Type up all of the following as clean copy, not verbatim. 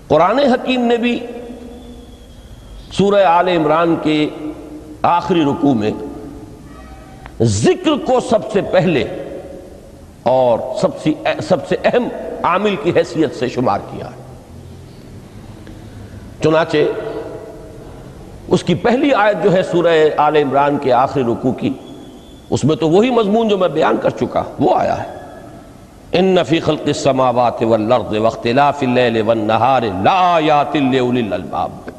قرآن حکیم نے بھی سورہ آل عمران کے آخری رکوع میں ذکر کو سب سے پہلے اور سب سے اہم عامل کی حیثیت سے شمار کیا ہے۔ چنانچہ اس کی پہلی آیت جو ہے سورہ آل عمران کے آخری رکوع کی، اس میں تو وہی مضمون جو میں بیان کر چکا وہ آیا ہے، ان فی خلق السماوات والارض واختلاف اللیل والنہار لآیات لأولی الالباب،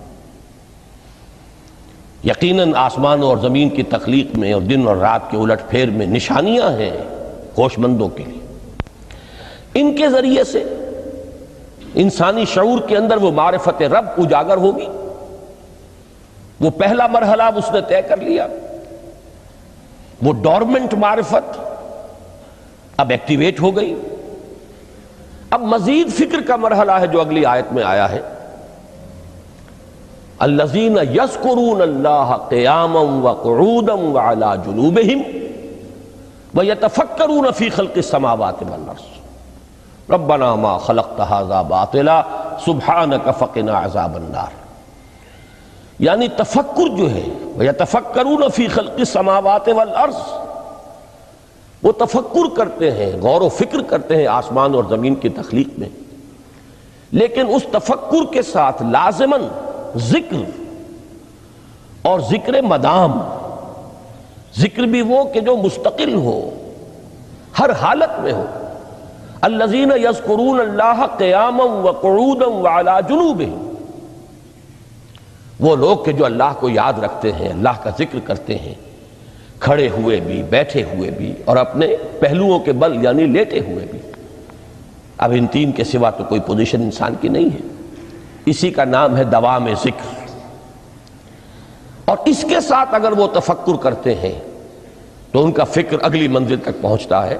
یقیناً آسمانوں اور زمین کی تخلیق میں اور دن اور رات کے الٹ پھیر میں نشانیاں ہیں ہوش مندوں کے لیے۔ ان کے ذریعے سے انسانی شعور کے اندر وہ معرفت رب اجاگر ہوگی، وہ پہلا مرحلہ اب اس نے طے کر لیا، وہ ڈورمنٹ معرفت اب ایکٹیویٹ ہو گئی۔ اب مزید فکر کا مرحلہ ہے جو اگلی آیت میں آیا ہے، الذین یذکرون اللہ قیاما وقعودا وعلی جنوبہم ویتفکرون فی خلق السماوات والارض ربنا ما خلقت ھذا باطلا سبحانک فقنا عذاب النار۔ یعنی تفکر جو ہے ویتفکرون فی خلق السماوات والارض، وہ تفکر کرتے ہیں، غور و فکر کرتے ہیں آسمان اور زمین کی تخلیق میں، لیکن اس تفکر کے ساتھ لازماً ذکر، اور ذکر مدام، ذکر بھی وہ کہ جو مستقل ہو، ہر حالت میں ہو۔ الذین یذکرون اللہ قیاما وقعودا وعلی جنوبہم، وہ لوگ کہ جو اللہ کو یاد رکھتے ہیں، اللہ کا ذکر کرتے ہیں، کھڑے ہوئے بھی، بیٹھے ہوئے بھی، اور اپنے پہلوؤں کے بل یعنی لیٹے ہوئے بھی۔ اب ان تین کے سوا تو کوئی پوزیشن انسان کی نہیں ہے، اسی کا نام ہے دوام ذکر۔ اور اس کے ساتھ اگر وہ تفکر کرتے ہیں تو ان کا فکر اگلی منزل تک پہنچتا ہے۔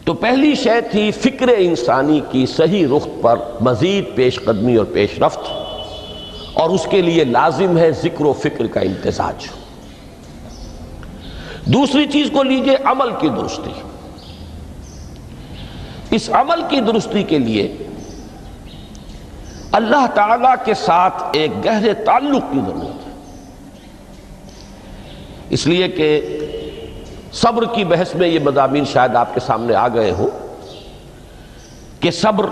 تو پہلی شے تھی فکر انسانی کی صحیح رخ پر مزید پیش قدمی اور پیش رفت، اور اس کے لیے لازم ہے ذکر و فکر کا امتزاج۔ دوسری چیز کو لیجئے عمل کی درستی۔ اس عمل کی درستی کے لیے اللہ تعالیٰ کے ساتھ ایک گہرے تعلق کی ضرورت ہے، اس لیے کہ صبر کی بحث میں یہ مضامین شاید آپ کے سامنے آ گئے ہوں کہ صبر،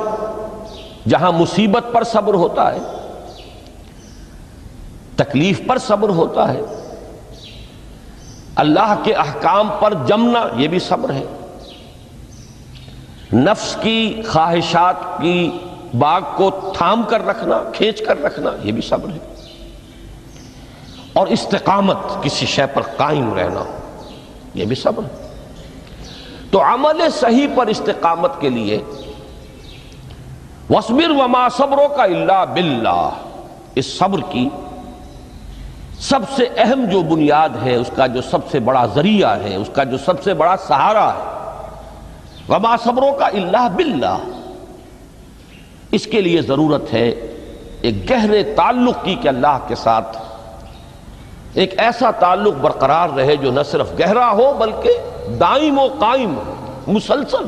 جہاں مصیبت پر صبر ہوتا ہے، تکلیف پر صبر ہوتا ہے، اللہ کے احکام پر جمنا یہ بھی صبر ہے، نفس کی خواہشات کی باغ کو تھام کر رکھنا، کھینچ کر رکھنا یہ بھی صبر ہے، اور استقامت، کسی شے پر قائم رہنا یہ بھی صبر ہے۔ تو عمل صحیح پر استقامت کے لیے وَاصْبِرْ وَمَا صَبْرُكَ إِلَّا بِاللَّهِ، اس صبر کی سب سے اہم جو بنیاد ہے، اس کا جو سب سے بڑا ذریعہ ہے، اس کا جو سب سے بڑا سہارا ہے، وَمَا صَبْرُكَ إِلَّا بِاللَّهِ، اس کے لیے ضرورت ہے ایک گہرے تعلق کی کہ اللہ کے ساتھ ایک ایسا تعلق برقرار رہے جو نہ صرف گہرا ہو بلکہ دائم و قائم، مسلسل۔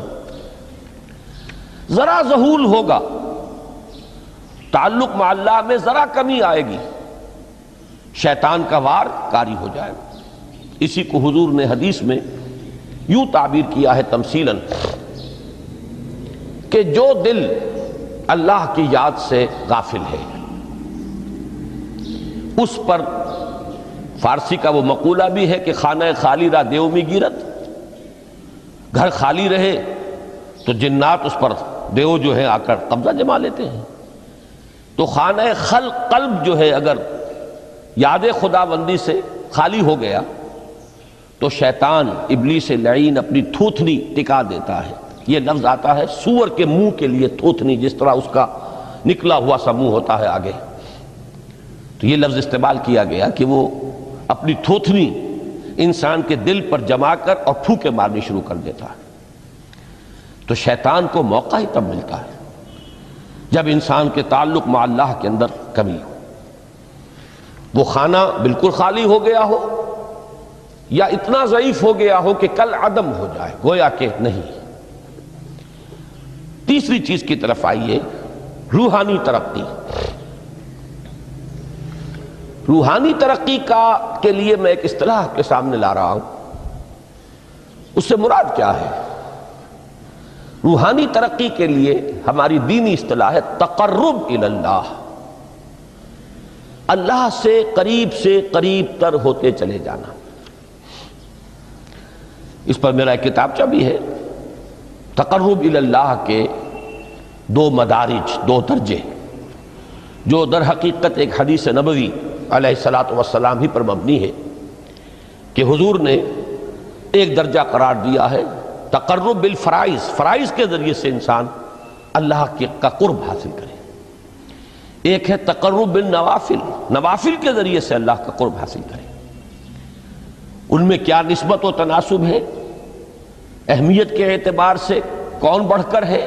ذرا ذہول ہوگا تعلق مع اللہ میں، ذرا کمی آئے گی، شیطان کا وار کاری ہو جائے گا۔ اسی کو حضور نے حدیث میں یوں تعبیر کیا ہے تمثیلاً کہ جو دل اللہ کی یاد سے غافل ہے، اس پر فارسی کا وہ مقولہ بھی ہے کہ خانہ خالی را دیو می گیرت، گھر خالی رہے تو جنات اس پر دیو جو ہے آ کر قبضہ جما لیتے ہیں۔ تو خانہ قلب جو ہے اگر یاد خداوندی سے خالی ہو گیا تو شیطان ابلیس لعین اپنی تھوتنی ٹکا دیتا ہے۔ یہ لفظ آتا ہے سور کے منہ کے لیے تھوتنی، جس طرح اس کا نکلا ہوا سا منہ ہوتا ہے آگے، تو یہ لفظ استعمال کیا گیا کہ وہ اپنی تھوتنی انسان کے دل پر جما کر اور پھوکے مارنی شروع کر دیتا ہے۔ تو شیطان کو موقع ہی تب ملتا ہے جب انسان کے تعلق مع اللہ کے اندر کمی ہو، وہ خانہ بالکل خالی ہو گیا ہو یا اتنا ضعیف ہو گیا ہو کہ کل عدم ہو جائے، گویا کہ نہیں۔ تیسری چیز کی طرف آئیے روحانی ترقی، روحانی ترقی کے لیے میں ایک اصطلاح کے سامنے لا رہا ہوں، اس سے مراد کیا ہے؟ روحانی ترقی کے لیے ہماری دینی اصطلاح ہے تقرب الی اللہ، اللہ سے قریب تر ہوتے چلے جانا۔ اس پر میرا ایک کتابچہ بھی ہے، تقرب الی اللہ کے 2 مدارج، 2 درجے، جو در حقیقت ایک حدیث نبوی علیہ الصلوۃ والسلام ہی پر مبنی ہے کہ حضور نے ایک درجہ قرار دیا ہے تقرب بالفرائض، فرائض کے ذریعے سے انسان اللہ کا قرب حاصل کرے۔ ایک ہے تقرب بالنوافل، نوافل کے ذریعے سے اللہ کا قرب حاصل کرے۔ ان میں کیا نسبت و تناسب ہے، اہمیت کے اعتبار سے کون بڑھ کر ہے،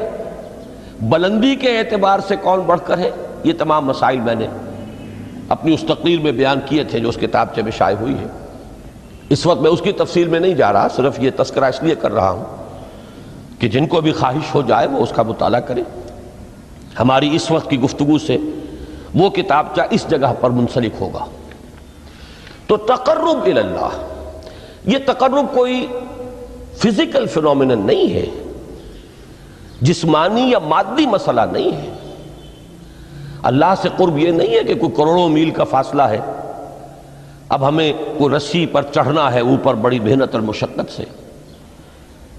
بلندی کے اعتبار سے کون بڑھ کر ہے، یہ تمام مسائل میں نے اپنی اس تقریر میں بیان کیے تھے جو اس کتابچے میں شائع ہوئی ہے۔ اس وقت میں اس کی تفصیل میں نہیں جا رہا، صرف یہ تذکرہ اس لیے کر رہا ہوں کہ جن کو بھی خواہش ہو جائے وہ اس کا مطالعہ کرے۔ ہماری اس وقت کی گفتگو سے وہ کتابچہ اس جگہ پر منسلک ہوگا۔ تو تقرب الی اللہ، یہ تقرب کوئی فزیکل فینومینن نہیں ہے، جسمانی یا مادی مسئلہ نہیں ہے۔ اللہ سے قرب یہ نہیں ہے کہ کوئی کروڑوں میل کا فاصلہ ہے، اب ہمیں کوئی رسی پر چڑھنا ہے اوپر بڑی محنت اور مشقت سے۔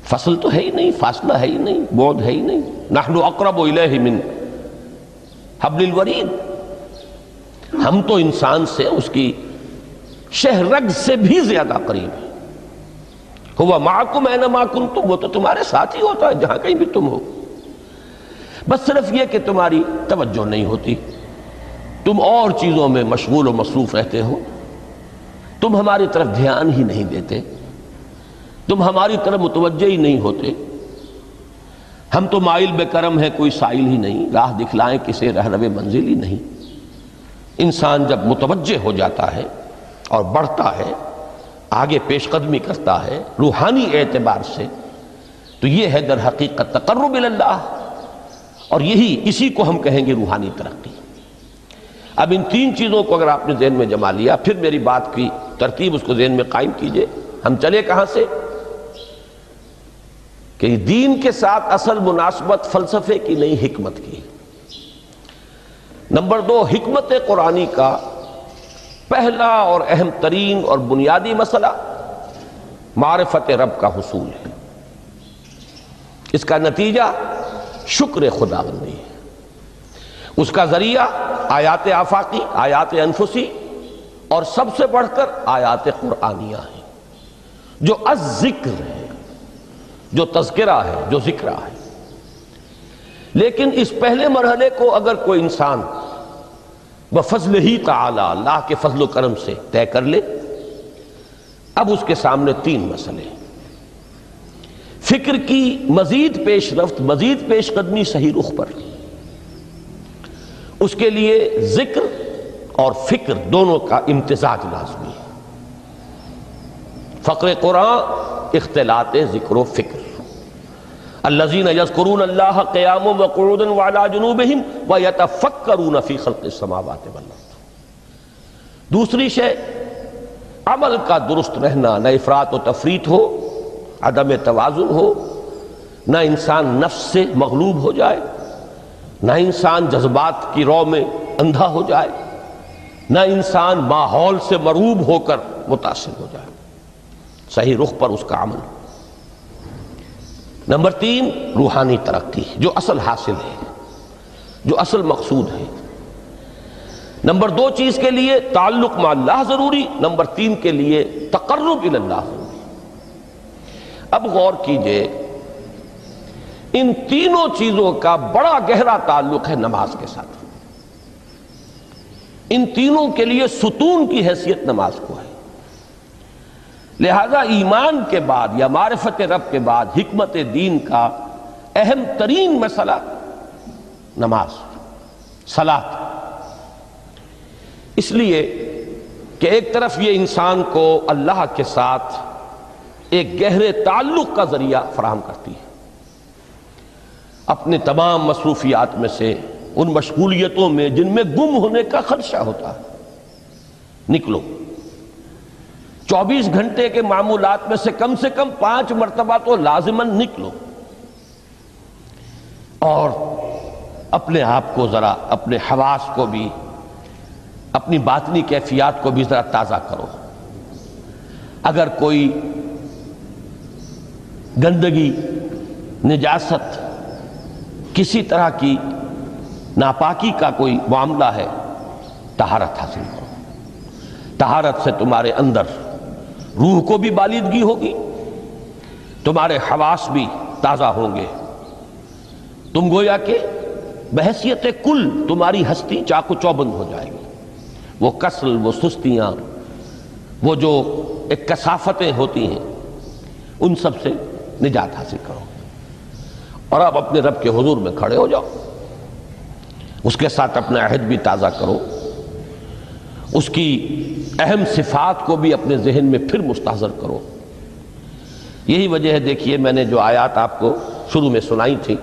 فصل تو ہے ہی نہیں، فاصلہ ہے ہی نہیں، بعد ہے ہی نہیں۔ نحن اقرب الیہ من حبل الورید، ہم تو انسان سے اس کی شہرگ سے بھی زیادہ قریب ہیں۔ ہوا معکم اینما کنتم، وہ تو تمہارے ساتھ ہی ہوتا ہے جہاں کہیں بھی تم ہو، بس صرف یہ کہ تمہاری توجہ نہیں ہوتی، تم اور چیزوں میں مشغول و مصروف رہتے ہو، تم ہماری طرف دھیان ہی نہیں دیتے، تم ہماری طرف متوجہ ہی نہیں ہوتے۔ ہم تو مائل بے کرم ہے، کوئی سائل ہی نہیں، راہ دکھلائیں کسے رہنو منزل ہی نہیں۔ انسان جب متوجہ ہو جاتا ہے اور بڑھتا ہے، آگے پیش قدمی کرتا ہے روحانی اعتبار سے، تو یہ ہے در حقیقت تقرب الی اللہ، اور اسی کو ہم کہیں گے روحانی ترقی۔ اب ان 3 چیزوں کو اگر آپ نے ذہن میں جما لیا، پھر میری بات کی ترتیب اس کو ذہن میں قائم کیجئے۔ ہم چلے کہاں سے؟ کہ دین کے ساتھ اصل مناسبت فلسفے کی نہیں، حکمت کی۔ نمبر 2، حکمت قرآنی کا پہلا اور اہم ترین اور بنیادی مسئلہ معرفت رب کا حصول ہے۔ اس کا نتیجہ شکر خداوندی ہے، اس کا ذریعہ آیات آفاقی، آیات انفسی، اور سب سے بڑھ کر آیات قرآنیہ ہیں، جو الذکر ہے، جو تذکرہ ہے، جو ذکرہ ہے۔ لیکن اس پہلے مرحلے کو اگر کوئی انسان بفضل ہی تعالی، اللہ کے فضل و کرم سے طے کر لے، اب اس کے سامنے 3 مسئلے، فکر کی مزید پیش رفت، مزید پیش قدمی صحیح رخ پر، اس کے لیے ذکر اور فکر دونوں کا امتزاج لازمی ہے۔ فقر قرآن اختلاط ذکر و فکر۔ الذین یذکرون اللہ قیاما وقعودا وعلی جنوبہم ویتفکرون فی خلق السماوات والارض۔ دوسری شے عمل کا درست رہنا، نہ افراط و تفریط ہو، عدم توازن ہو، نہ انسان نفس سے مغلوب ہو جائے، نہ انسان جذبات کی رو میں اندھا ہو جائے، نہ انسان ماحول سے مرعوب ہو کر متاثر ہو جائے، صحیح رخ پر اس کا عمل۔ نمبر 3، روحانی ترقی، جو اصل حاصل ہے، جو اصل مقصود ہے۔ نمبر 2 چیز کے لیے تعلق مع اللہ ضروری، نمبر 3 کے لیے تقرب الی اللہ ضروری۔ اب غور کیجئے، ان تینوں چیزوں کا بڑا گہرا تعلق ہے نماز کے ساتھ۔ ان تینوں کے لیے ستون کی حیثیت نماز کو ہے۔ لہذا ایمان کے بعد یا معرفت رب کے بعد حکمت دین کا اہم ترین مسئلہ نماز، صلاۃ۔ اس لیے کہ ایک طرف یہ انسان کو اللہ کے ساتھ ایک گہرے تعلق کا ذریعہ فراہم کرتی ہے، اپنے تمام مصروفیات میں سے ان مشغولیتوں میں جن میں گم ہونے کا خدشہ ہوتا ہے، نکلو۔ 24 گھنٹے کے معمولات میں سے کم 5 مرتبہ تو لازماً نکلو، اور اپنے آپ کو ذرا، اپنے حواس کو بھی، اپنی باطنی کیفیات کو بھی ذرا تازہ کرو۔ اگر کوئی گندگی، نجاست، کسی طرح کی ناپاکی کا کوئی معاملہ ہے، طہارت حاصل کرو۔ طہارت سے تمہارے اندر روح کو بھی بالیدگی ہوگی، تمہارے حواس بھی تازہ ہوں گے، تم گویا کہ بحیثیت کل تمہاری ہستی چاق و چوبند ہو جائے گی۔ وہ کسل، وہ سستیاں، وہ جو ایک کثافتیں ہوتی ہیں، ان سب سے نجات حاصل کرو، اور اب اپنے رب کے حضور میں کھڑے ہو جاؤ، اس کے ساتھ اپنا عہد بھی تازہ کرو، اس کی اہم صفات کو بھی اپنے ذہن میں پھر مستحضر کرو۔ یہی وجہ ہے، دیکھیے میں نے جو آیات آپ کو شروع میں سنائی تھی،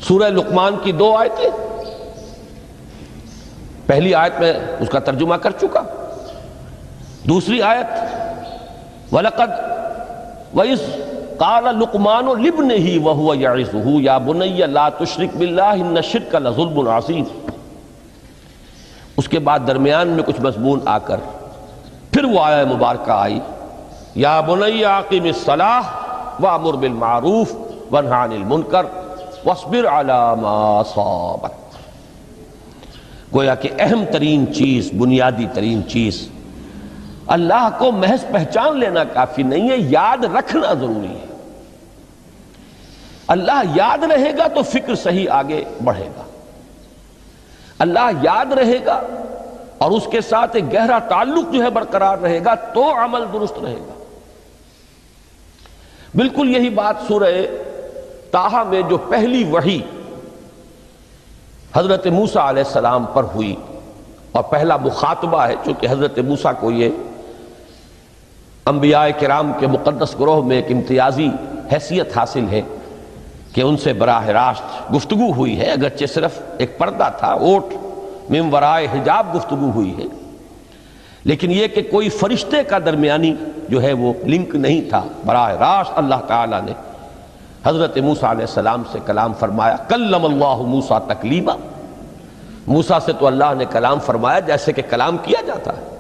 سورہ لقمان کی 2 آیتیں، پہلی آیت میں اس کا ترجمہ کر چکا، دوسری آیت وَلَقَدْ وَإِذْ قَالَ لُقْمَانُ لِابْنِهِ وَهُوَ يَعِظُهُ يَا بُنَيَّ لَا تُشْرِكْ بِاللَّهِ إِنَّ الشِّرْكَ لَظُلْمٌ عَظِيمٌ۔ اس کے بعد درمیان میں کچھ مضمون آ کر پھر وہ آیہ مبارکہ آئی، یا بنی اقم الصلاۃ وامر بالمعروف وانہ عن المنکر واصبر علی ما اصابک۔ گویا کہ اہم ترین چیز، بنیادی ترین چیز، اللہ کو محض پہچان لینا کافی نہیں ہے، یاد رکھنا ضروری ہے۔ اللہ یاد رہے گا تو فکر صحیح آگے بڑھے گا، اللہ یاد رہے گا اور اس کے ساتھ ایک گہرا تعلق جو ہے برقرار رہے گا تو عمل درست رہے گا۔ بالکل یہی بات سورہ طٰہٰ میں جو پہلی وحی حضرت موسیٰ علیہ السلام پر ہوئی، اور پہلا مخاطبہ ہے، چونکہ حضرت موسیٰ کو یہ انبیاء کرام کے مقدس گروہ میں ایک امتیازی حیثیت حاصل ہے کہ ان سے براہ راست گفتگو ہوئی ہے، اگرچہ صرف ایک پردہ تھا، اوٹ من ورائے حجاب گفتگو ہوئی ہے، لیکن یہ کہ کوئی فرشتے کا درمیانی جو ہے وہ لنک نہیں تھا، براہ راست اللہ تعالیٰ نے حضرت موسیٰ علیہ السلام سے کلام فرمایا۔ کلم اللہ موسیٰ تکلیما، موسیٰ سے تو اللہ نے کلام فرمایا جیسے کہ کلام کیا جاتا ہے۔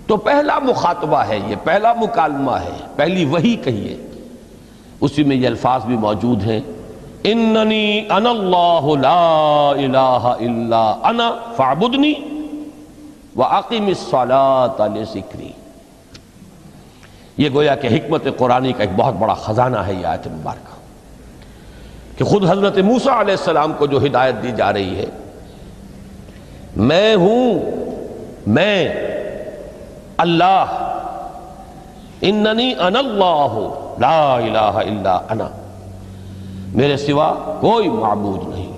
تو پہلا مخاطبہ ہے، یہ پہلا مکالمہ ہے، پہلی وحی کہیے، اسی میں یہ الفاظ بھی موجود ہیں، اننی انا اللہ لا الہ الا انا فاعبدنی واقم الصلاۃ لذکری۔ یہ گویا کہ حکمت قرآنی کا ایک بہت بڑا خزانہ ہے یہ آیت مبارکہ، کہ خود حضرت موسیٰ علیہ السلام کو جو ہدایت دی جا رہی ہے، میں ہوں، میں اللہ، اننی انا اللہ لا الہ الا انا، میرے سوا کوئی معبود نہیں،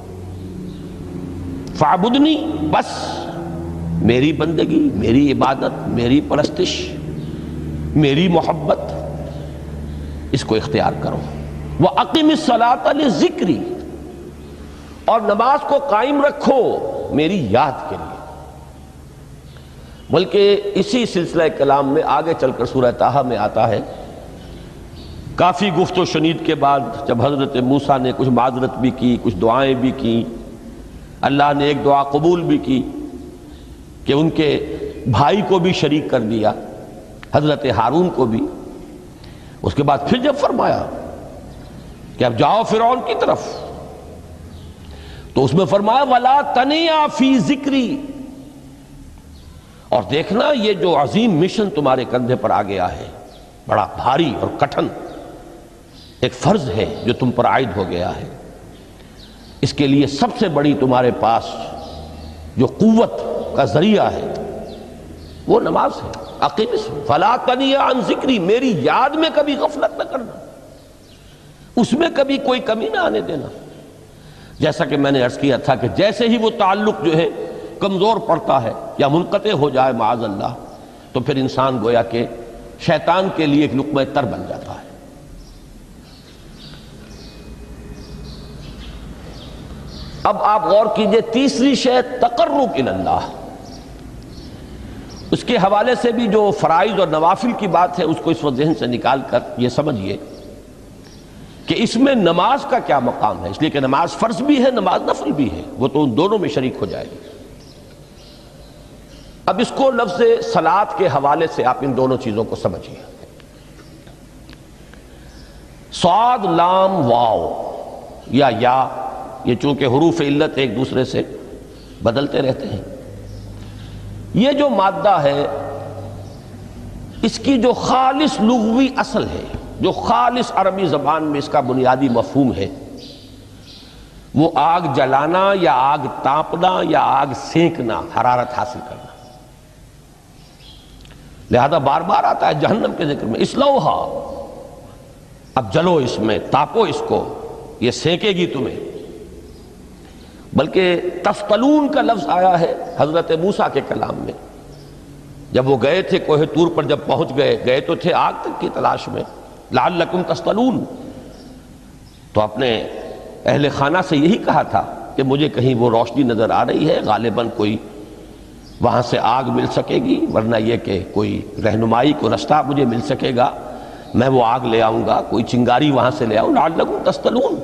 فاعبدنی، بس میری بندگی، میری عبادت، میری پرستش، میری محبت، اس کو اختیار کرو۔ وَأَقِمِ الصَّلَاةَ لِذِكْرِي، اور نماز کو قائم رکھو میری یاد کے لیے۔ بلکہ اسی سلسلہ کلام میں آگے چل کر سورہ طٰہٰ میں آتا ہے، کافی گفت و شنید کے بعد جب حضرت موسیٰ نے کچھ معذرت بھی کی، کچھ دعائیں بھی کی، اللہ نے ایک دعا قبول بھی کی کہ ان کے بھائی کو بھی شریک کر دیا، حضرت ہارون کو بھی۔ اس کے بعد پھر جب فرمایا کہ اب جاؤ فرعون کی طرف، تو اس میں فرمایا وَلَا تَنِيَا فِي ذِكْرِي، اور دیکھنا یہ جو عظیم مشن تمہارے کندھے پر آ گیا ہے، بڑا بھاری اور کٹھن ایک فرض ہے جو تم پر عائد ہو گیا ہے، اس کے لیے سب سے بڑی تمہارے پاس جو قوت کا ذریعہ ہے وہ نماز ہے۔ اقیم فلا تنیا عن ذکری، میری یاد میں کبھی غفلت نہ کرنا، اس میں کبھی کوئی کمی نہ آنے دینا۔ جیسا کہ میں نے عرض کیا تھا کہ جیسے ہی وہ تعلق جو ہے کمزور پڑتا ہے یا منقطع ہو جائے معاذ اللہ، تو پھر انسان گویا کہ شیطان کے لیے ایک لقمہ تر بن جاتا ہے۔ اب آپ غور کیجئے، تیسری شے تقرب الی اللہ، اس کے حوالے سے بھی جو فرائض اور نوافل کی بات ہے اس کو اس وقت ذہن سے نکال کر یہ سمجھیے کہ اس میں نماز کا کیا مقام ہے، اس لیے کہ نماز فرض بھی ہے، نماز نفل بھی ہے، وہ تو ان دونوں میں شریک ہو جائے گی۔ اب اس کو لفظ صلاۃ کے حوالے سے آپ ان دونوں چیزوں کو سمجھیے۔ صاد لام واو یا یہ چونکہ حروف علت ایک دوسرے سے بدلتے رہتے ہیں، یہ جو مادہ ہے اس کی جو خالص لغوی اصل ہے، جو خالص عربی زبان میں اس کا بنیادی مفہوم ہے، وہ آگ جلانا یا آگ تاپنا یا آگ سینکنا، حرارت حاصل کرنا۔ لہذا بار بار آتا ہے جہنم کے ذکر میں، اسلوہا، اب جلو اس میں، تاپو اس کو، یہ سینکے گی تمہیں۔ بلکہ تفتلون کا لفظ آیا ہے حضرت موسیٰ کے کلام میں، جب وہ گئے تھے کوہ طور پر، جب پہنچ گئے تو تھے آگ تک کی تلاش میں، لعلکم تفتلون، تو اپنے اہل خانہ سے یہی کہا تھا کہ مجھے کہیں وہ روشنی نظر آ رہی ہے، غالباً کوئی وہاں سے آگ مل سکے گی، ورنہ یہ کہ کوئی رہنمائی کو رستہ مجھے مل سکے گا، میں وہ آگ لے آؤں گا، کوئی چنگاری وہاں سے لے آؤں، لعلکم تفتلون،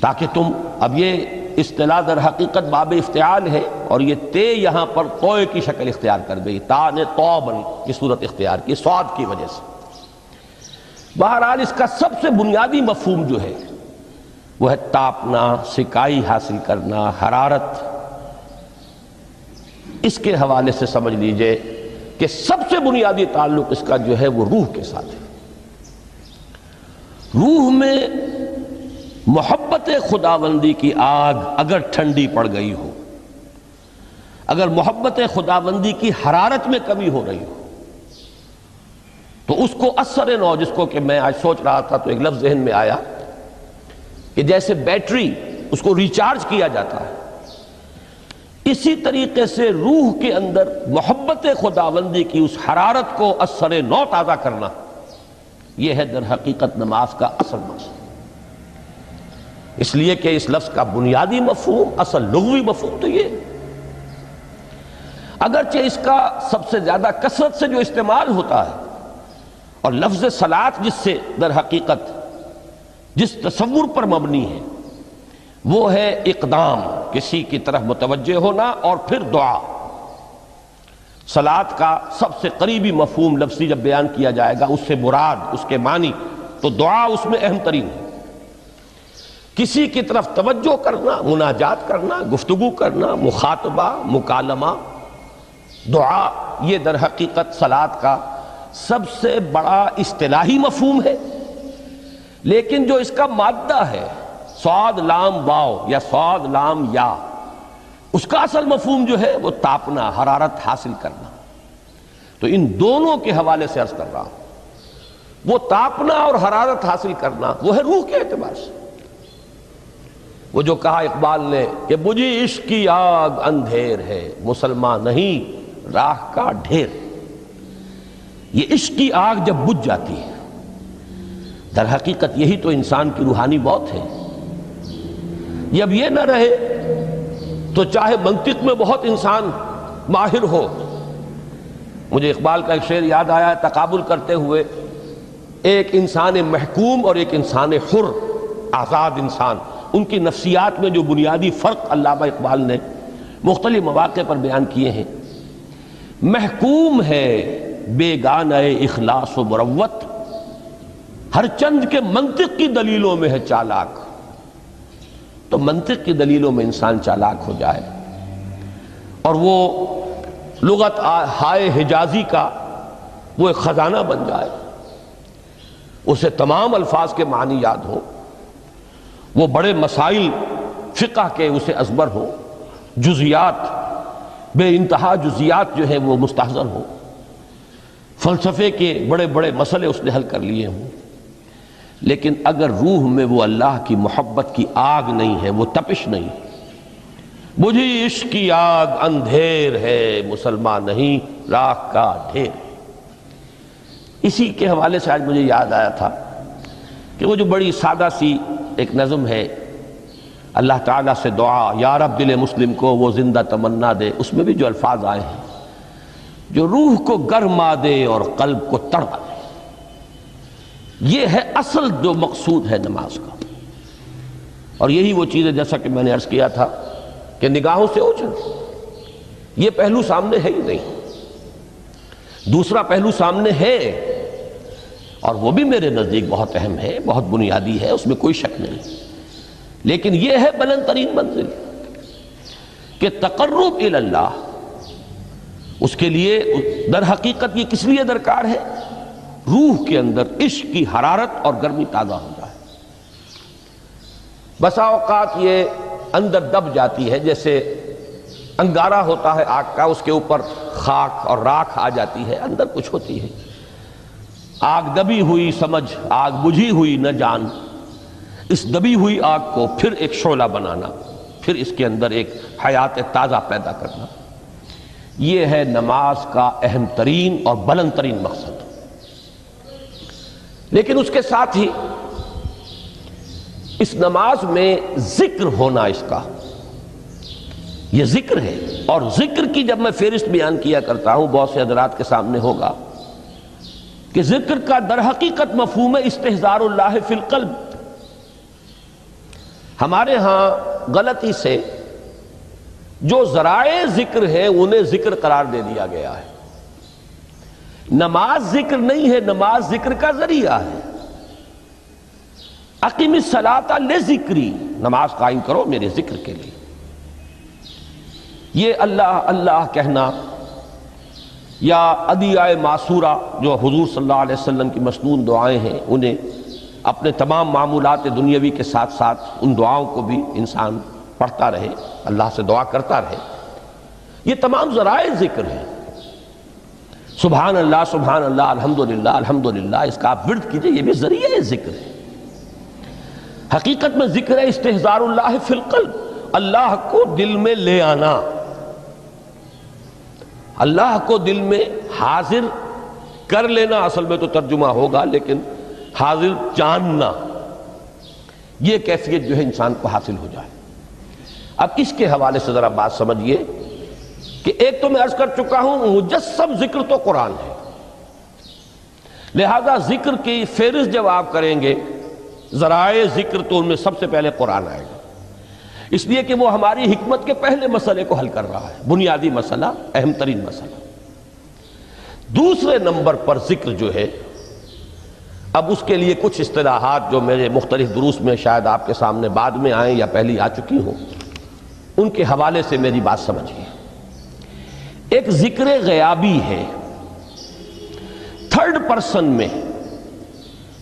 تاکہ تم، اب یہ اصطلاح در حقیقت باب افتعال ہے، اور یہ تے یہاں پر توئے کی شکل اختیار کر گئی، تا نے توبن کی صورت اختیار کی صاد کی وجہ سے۔ بہرحال اس کا سب سے بنیادی مفہوم جو ہے وہ ہے تاپنا، سکائی حاصل کرنا، حرارت۔ اس کے حوالے سے سمجھ لیجئے کہ سب سے بنیادی تعلق اس کا جو ہے وہ روح کے ساتھ ہے۔ روح میں محبت خداوندی کی آگ اگر ٹھنڈی پڑ گئی ہو، اگر محبت خداوندی کی حرارت میں کمی ہو رہی ہو، تو اس کو اثر نو، جس کو کہ میں آج سوچ رہا تھا تو ایک لفظ ذہن میں آیا کہ جیسے بیٹری اس کو ریچارج کیا جاتا ہے، اسی طریقے سے روح کے اندر محبت خداوندی کی اس حرارت کو اثر نو تازہ کرنا، یہ ہے در حقیقت نماز کا اصل مقصد۔ اس لیے کہ اس لفظ کا بنیادی مفہوم، اصل لغوی مفہوم تو یہ، اگرچہ اس کا سب سے زیادہ کثرت سے جو استعمال ہوتا ہے، اور لفظ صلاۃ جس سے در حقیقت جس تصور پر مبنی ہے وہ ہے اقدام، کسی کی طرف متوجہ ہونا اور پھر دعا۔ صلاۃ کا سب سے قریبی مفہوم لفظی جب بیان کیا جائے گا، اس سے مراد، اس کے معنی، تو دعا اس میں اہم ترین ہے۔ کسی کی طرف توجہ کرنا، مناجات کرنا، گفتگو کرنا، مخاطبہ، مکالمہ، دعا، یہ در حقیقت صلاۃ کا سب سے بڑا اصطلاحی مفہوم ہے۔ لیکن جو اس کا مادہ ہے، صاد لام واو یا صاد لام یا، اس کا اصل مفہوم جو ہے وہ تاپنا، حرارت حاصل کرنا۔ تو ان دونوں کے حوالے سے عرض کر رہا ہوں، وہ تاپنا اور حرارت حاصل کرنا وہ ہے روح کے اعتبار سے۔ وہ جو کہا اقبال نے کہ بجھی عشق کی آگ اندھیر ہے، مسلمان نہیں راہ کا ڈھیر۔ یہ عشق کی آگ جب بجھ جاتی ہے، در حقیقت یہی تو انسان کی روحانی موت ہے۔ جب یہ نہ رہے تو چاہے منطق میں بہت انسان ماہر ہو، مجھے اقبال کا ایک شعر یاد آیا ہے تقابل کرتے ہوئے، ایک انسان محکوم اور ایک انسان حر، آزاد انسان، ان کی نفسیات میں جو بنیادی فرق علامہ اقبال نے مختلف مواقع پر بیان کیے ہیں۔ محکوم ہے بیگانہ اخلاص و مروت، ہر چند کے منطق کی دلیلوں میں ہے چالاک۔ تو منطق کی دلیلوں میں انسان چالاک ہو جائے اور وہ لغت ہائے حجازی کا وہ ایک خزانہ بن جائے، اسے تمام الفاظ کے معنی یاد ہوں، وہ بڑے مسائل فقہ کے اسے ازبر ہوں، جزیات، بے انتہا جزیات جو ہیں وہ مستحضر ہوں، فلسفے کے بڑے بڑے مسئلے اس نے حل کر لیے ہوں، لیکن اگر روح میں وہ اللہ کی محبت کی آگ نہیں ہے، وہ تپش نہیں، بجھی عشق کی آگ اندھیر ہے، مسلمان نہیں راہ کا ڈھیر۔ اسی کے حوالے سے آج مجھے یاد آیا تھا کہ وہ جو بڑی سادہ سی ایک نظم ہے، اللہ تعالیٰ سے دعا، یا رب دل مسلم کو وہ زندہ تمنا دے، اس میں بھی جو الفاظ آئے ہیں جو روح کو گرما دے اور قلب کو تڑپا دے، یہ ہے اصل جو مقصود ہے نماز کا۔ اور یہی وہ چیز ہے جیسا کہ میں نے عرض کیا تھا کہ نگاہوں سے اوجھل، یہ پہلو سامنے ہے ہی نہیں، دوسرا پہلو سامنے ہے اور وہ بھی میرے نزدیک بہت اہم ہے، بہت بنیادی ہے، اس میں کوئی شک نہیں، لیکن یہ ہے بلند ترین منزل کہ تقرب الی اللہ، اس کے لیے در حقیقت یہ کس لیے درکار ہے؟ روح کے اندر عشق کی حرارت اور گرمی تازہ ہو جائے۔ بسا اوقات یہ اندر دب جاتی ہے، جیسے انگارہ ہوتا ہے آگ کا، اس کے اوپر خاک اور راکھ آ جاتی ہے، اندر کچھ ہوتی ہے، آگ دبی ہوئی سمجھ، آگ بجھی ہوئی نہ جان، اس دبی ہوئی آگ کو پھر ایک شعلہ بنانا، پھر اس کے اندر ایک حیات تازہ پیدا کرنا، یہ ہے نماز کا اہم ترین اور بلند ترین مقصد۔ لیکن اس کے ساتھ ہی اس نماز میں ذکر ہونا، اس کا یہ ذکر ہے، اور ذکر کی جب میں فہرست بیان کیا کرتا ہوں بہت سے حضرات کے سامنے ہوگا کہ ذکر کا در حقیقت مفہوم ہے استحضار اللہ فی القلب۔ ہمارے ہاں غلطی سے جو ذرائع ذکر ہیں انہیں ذکر قرار دے دیا گیا ہے۔ نماز ذکر نہیں ہے، نماز ذکر کا ذریعہ ہے۔ اقیم الصلاۃ لذکری، نماز قائم کرو میرے ذکر کے لیے۔ یہ اللہ اللہ کہنا یا ادعیہ معصورہ جو حضور صلی اللہ علیہ وسلم کی مسنون دعائیں ہیں، انہیں اپنے تمام معمولات دنیاوی کے ساتھ ساتھ ان دعاؤں کو بھی انسان پڑھتا رہے، اللہ سے دعا کرتا رہے، یہ تمام ذرائع ذکر ہیں۔ سبحان اللہ سبحان اللہ الحمدللہ الحمدللہ، اس کا آپ ورد کیجئے، یہ بھی ذریعہ ذکر ہے۔ حقیقت میں ذکر ہے استحضار اللہ فی القلب، اللہ کو دل میں لے آنا، اللہ کو دل میں حاضر کر لینا، اصل میں تو ترجمہ ہوگا، لیکن حاضر جاننا، یہ کیفیت جو ہے انسان کو حاصل ہو جائے۔ اب اس کے حوالے سے ذرا بات سمجھیے کہ ایک تو میں عرض کر چکا ہوں مجسم ذکر تو قرآن ہے، لہذا ذکر کی فہرست جب آپ کریں گے ذرائع ذکر تو ان میں سب سے پہلے قرآن آئے گا، اس لیے کہ وہ ہماری حکمت کے پہلے مسئلے کو حل کر رہا ہے، بنیادی مسئلہ، اہم ترین مسئلہ۔ دوسرے نمبر پر ذکر جو ہے، اب اس کے لیے کچھ اصطلاحات جو میرے مختلف دروس میں شاید آپ کے سامنے بعد میں آئیں یا پہلی آ چکی ہوں، ان کے حوالے سے میری بات سمجھیے۔ ایک ذکر غیابی ہے، تھرڈ پرسن میں،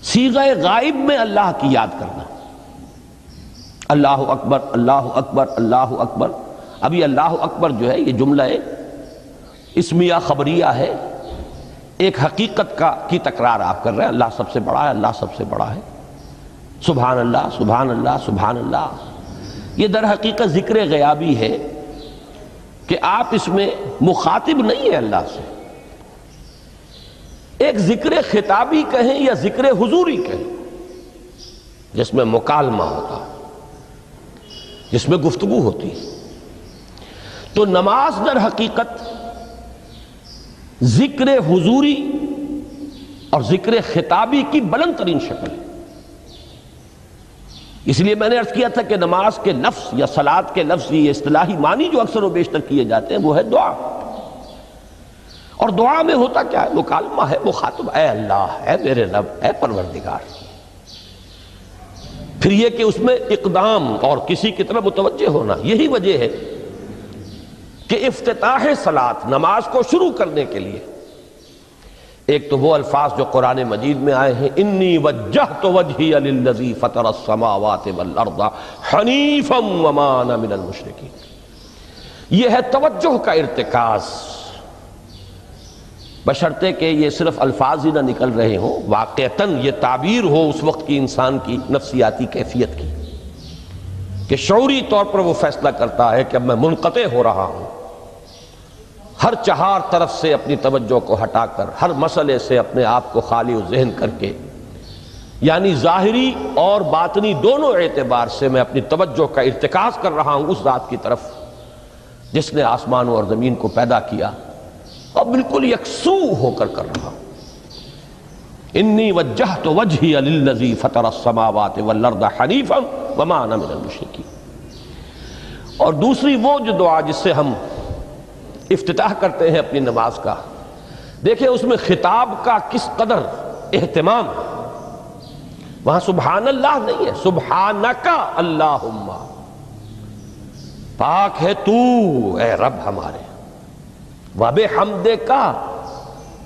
صیغہ غائب میں اللہ کی یاد کرنا، اللہ اکبر اللہ اکبر اللہ اکبر۔ ابھی اللہ اکبر جو ہے یہ جملہ اسمیہ خبریہ ہے، ایک حقیقت کی تکرار آپ کر رہے ہیں، اللہ سب سے بڑا ہے، اللہ سب سے بڑا ہے، سبحان اللہ سبحان اللہ سبحان اللہ۔ یہ در حقیقت ذکر غیابی ہے کہ آپ اس میں مخاطب نہیں ہے اللہ سے، ایک ذکر خطابی کہیں یا ذکر حضوری کہیں، جس میں مکالمہ ہوتا ہے، جس میں گفتگو ہوتی ہے۔ تو نماز در حقیقت ذکر حضوری اور ذکر خطابی کی بلند ترین شکل ہے۔ اس لیے میں نے عرض کیا تھا کہ نماز کے لفظ یا صلاۃ کے لفظ، یہ اصطلاحی معنی جو اکثر و بیشتر کیے جاتے ہیں وہ ہے دعا، اور دعا میں ہوتا کیا ہے؟ مکالمہ ہے، مخاطب، اے اللہ، اے میرے رب، اے پروردگار۔ پھر یہ کہ اس میں اقدام اور کسی کی طرف متوجہ ہونا، یہی وجہ ہے کہ افتتاح صلاۃ، نماز کو شروع کرنے کے لیے ایک تو وہ الفاظ جو قرآن مجید میں آئے ہیں، انی وجہت وجہی للذی فطر السماوات والارض حنیفا وما انا من المشرکین، یہ ہے توجہ کا ارتکاز، بشرطے کہ یہ صرف الفاظ ہی نہ نکل رہے ہوں، واقعتاً یہ تعبیر ہو اس وقت کی انسان کی نفسیاتی کیفیت کی، کہ شعوری طور پر وہ فیصلہ کرتا ہے کہ اب میں منقطع ہو رہا ہوں، ہر چہار طرف سے اپنی توجہ کو ہٹا کر، ہر مسئلے سے اپنے آپ کو خالی و ذہن کر کے یعنی ظاہری اور باطنی دونوں اعتبار سے میں اپنی توجہ کا ارتکاز کر رہا ہوں اس ذات کی طرف جس نے آسمانوں اور زمین کو پیدا کیا، اور بالکل یکسو ہو کر رہا ہوں۔ انی وجہت وجہی للذی فطر السماوات والارض حنیفا وما انا من المشرکین۔ اور دوسری وہ جو دعا جس سے ہم افتتاح کرتے ہیں اپنی نماز کا، دیکھیں اس میں خطاب کا کس قدر اہتمام، وہاں سبحان اللہ نہیں ہے، سبحانک اللہم، پاک ہے تو اے رب ہمارے، وبحمدک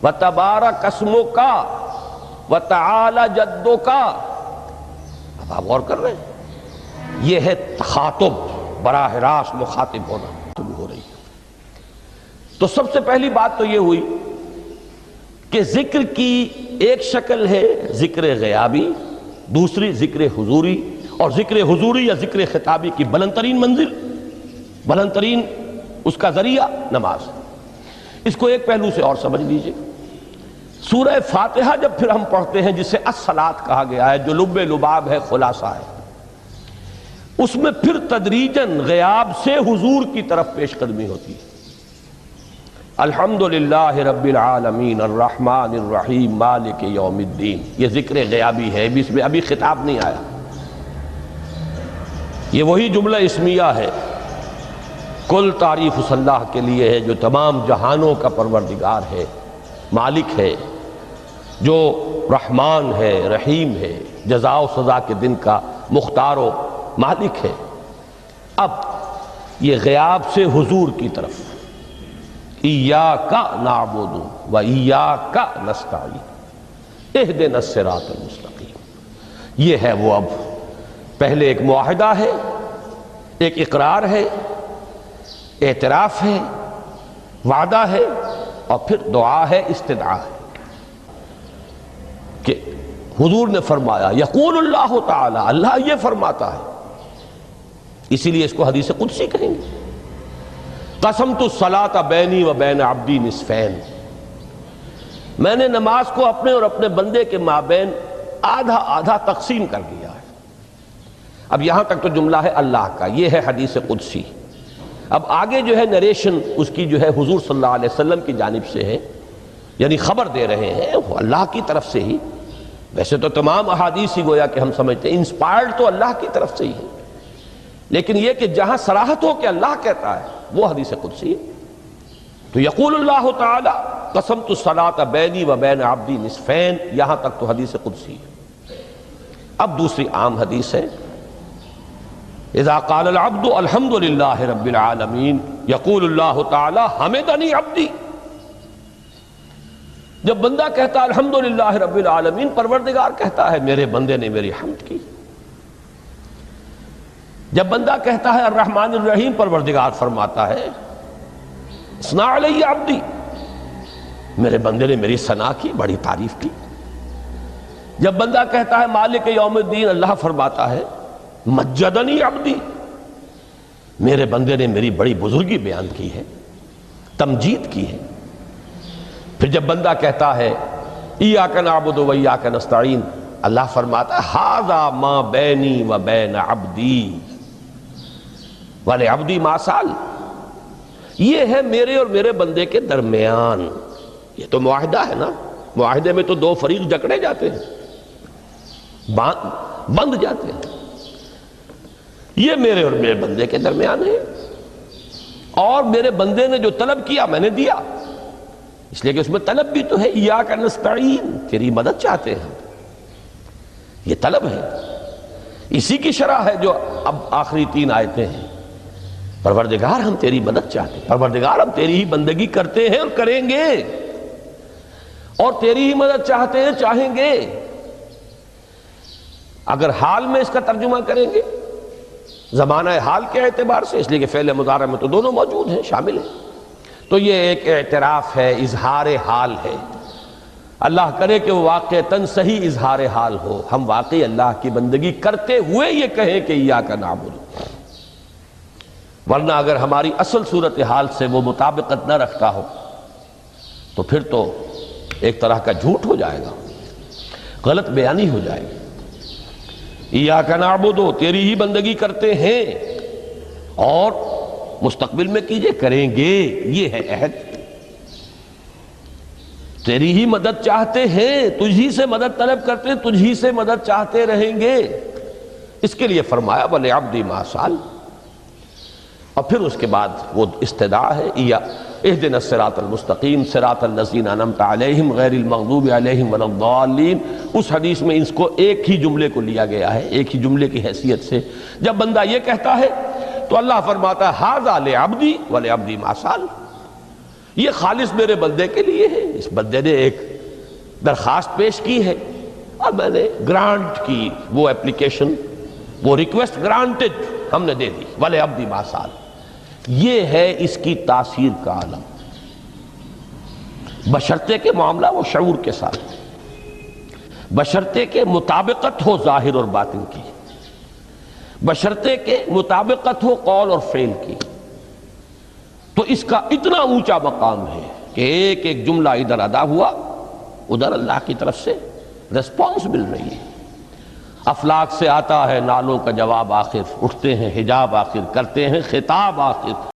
وتبارک اسمک وتعالی جدک۔ اب آپ غور کر رہے ہیں، یہ ہے تخاطب، براہ راست مخاطب ہونا شروع ہو رہی ہے۔ تو سب سے پہلی بات تو یہ ہوئی کہ ذکر کی ایک شکل ہے ذکر غیابی، دوسری ذکر حضوری، اور ذکر حضوری یا ذکر خطابی کی بلند ترین منزل، بلند ترین اس کا ذریعہ نماز۔ اس کو ایک پہلو سے اور سمجھ لیجئے، سورہ فاتحہ جب پھر ہم پڑھتے ہیں جسے الصلاۃ کہا گیا ہے، جو لب لباب ہے، خلاصہ ہے، اس میں پھر تدریجاً غیاب سے حضور کی طرف پیش قدمی ہوتی ہے۔ الحمدللہ رب العالمین الرحمن الرحیم مالک یوم الدین، یہ ذکر غیابی ہے، اس میں ابھی خطاب نہیں آیا، یہ وہی جملہ اسمیہ ہے۔ کل تعریف اس اللہ کے لیے ہے جو تمام جہانوں کا پروردگار ہے، مالک ہے، جو رحمان ہے، رحیم ہے، جزا و سزا کے دن کا مختار و مالک ہے۔ اب یہ غیاب سے حضور کی طرف، ایاک نعبد و ایاک نستعین اہدنا الصراط المستقیم، یہ ہے وہ۔ اب پہلے ایک معاہدہ ہے، ایک اقرار ہے، اعتراف ہے، وعدہ ہے، اور پھر دعا ہے، استدعا ہے کہ حضور نے فرمایا، یقول اللہ تعالی، اللہ یہ فرماتا ہے، اسی لیے اس کو حدیث قدسی کہیں گے۔ قسمت الصلاۃ بینی و بین عبدی نصفین، میں نے نماز کو اپنے اور اپنے بندے کے مابین آدھا آدھا تقسیم کر دیا ہے۔ اب یہاں تک تو جملہ ہے اللہ کا، یہ ہے حدیث قدسی۔ اب آگے جو ہے نریشن اس کی جو ہے حضور صلی اللہ علیہ وسلم کی جانب سے ہے، یعنی خبر دے رہے ہیں وہ اللہ کی طرف سے ہی۔ ویسے تو تمام احادیث ہی گویا کہ ہم سمجھتے ہیں انسپائرڈ تو اللہ کی طرف سے ہی ہے، لیکن یہ کہ جہاں صراحت ہو کہ اللہ کہتا ہے وہ حدیث قدسی ہے۔ تو یقول اللہ تعالی قسمت الصلاۃ بینی و بین عبدی نصفین، یہاں تک تو حدیث قدسی ہے۔ اب دوسری عام حدیث ہے، اذا قال العبد الحمد للہ رب العالمین یقول اللہ تعالی حمدنی عبدی، جب بندہ کہتا ہے الحمدللہ رب العالمین، پروردگار کہتا ہے میرے بندے نے میری حمد کی۔ جب بندہ کہتا ہے الرحمن الرحیم، پروردگار فرماتا ہے اثنا علی عبدی، میرے بندے نے میری ثنا کی، بڑی تعریف کی۔ جب بندہ کہتا ہے مالک یوم الدین، اللہ فرماتا ہے مجدنی عبدی، میرے بندے نے میری بڑی بزرگی بیان کی ہے، تمجید کی ہے۔ پھر جب بندہ کہتا ہے ایاک نعبد و ایاک نستعین، اللہ فرماتا ہے ھذا ما بینی و بین عبدی ولعبدی ما سأل، یہ ہے میرے اور میرے بندے کے درمیان۔ یہ تو معاہدہ ہے نا، معاہدے میں تو دو فریق جکڑے جاتے ہیں، بند جاتے ہیں، یہ میرے اور میرے بندے کے درمیان ہے، اور میرے بندے نے جو طلب کیا میں نے دیا، اس لیے کہ اس میں طلب بھی تو ہے، ایاک نستعین، تیری مدد چاہتے ہیں، یہ طلب ہے۔ اسی کی شرح ہے جو اب آخری 3 آیتیں ہیں، پروردگار ہم تیری مدد چاہتے ہیں، پروردگار ہم تیری ہی بندگی کرتے ہیں اور کریں گے، اور تیری ہی مدد چاہتے ہیں، چاہیں گے۔ اگر حال میں اس کا ترجمہ کریں گے زمانہ حال کے اعتبار سے، اس لیے کہ فعل مضارع میں تو دونوں موجود ہیں، شامل ہیں، تو یہ ایک اعتراف ہے، اظہار حال ہے۔ اللہ کرے کہ وہ واقعتاً صحیح اظہار حال ہو، ہم واقعی اللہ کی بندگی کرتے ہوئے یہ کہیں کہ ایاک نعبد، ورنہ اگر ہماری اصل صورتحال سے وہ مطابقت نہ رکھتا ہو تو پھر تو ایک طرح کا جھوٹ ہو جائے گا، غلط بیانی ہو جائے گی۔ ایاک نعبد، تیری ہی بندگی کرتے ہیں، اور مستقبل میں کیجئے، کریں گے، یہ ہے عہد، تیری ہی مدد چاہتے ہیں، تجھی سے مدد طلب کرتے ہیں، تجھی سے مدد چاہتے رہیں گے۔ اس کے لیے فرمایا وَلِعَبْدِ مَا سَأَلَ، اور پھر اس کے بعد وہ استدعا ہے اهدنا الصراط المستقیم صراط الذین انعمت علیہم غیر المغضوب علیہم ولا الضالین۔ اس حدیث میں اس کو ایک ہی جملے کو لیا گیا ہے، ایک ہی جملے کی حیثیت سے۔ جب بندہ یہ کہتا ہے تو اللہ فرماتا ہے ھذا لعبدی ولعبدی ما سأل، یہ خالص میرے بندے کے لیے ہے، اس بندے نے ایک درخواست پیش کی ہے اور میں نے گرانٹ کی، وہ اپلیکیشن، وہ ریکویسٹ گرانٹڈ ہم نے دے دی، ولعبدی ما سأل۔ یہ ہے اس کی تاثیر کا عالم، بشرطے کے معاملہ وہ شعور کے ساتھ، بشرطے کے مطابقت ہو ظاہر اور باطن کی، بشرطے کے مطابقت ہو قول اور فعل کی، تو اس کا اتنا اونچا مقام ہے کہ ایک ایک جملہ ادھر ادا ہوا، ادھر اللہ کی طرف سے ریسپانس مل رہی ہے۔ افلاک سے آتا ہے نالوں کا جواب آخر، اٹھتے ہیں حجاب آخر، کرتے ہیں خطاب آخر،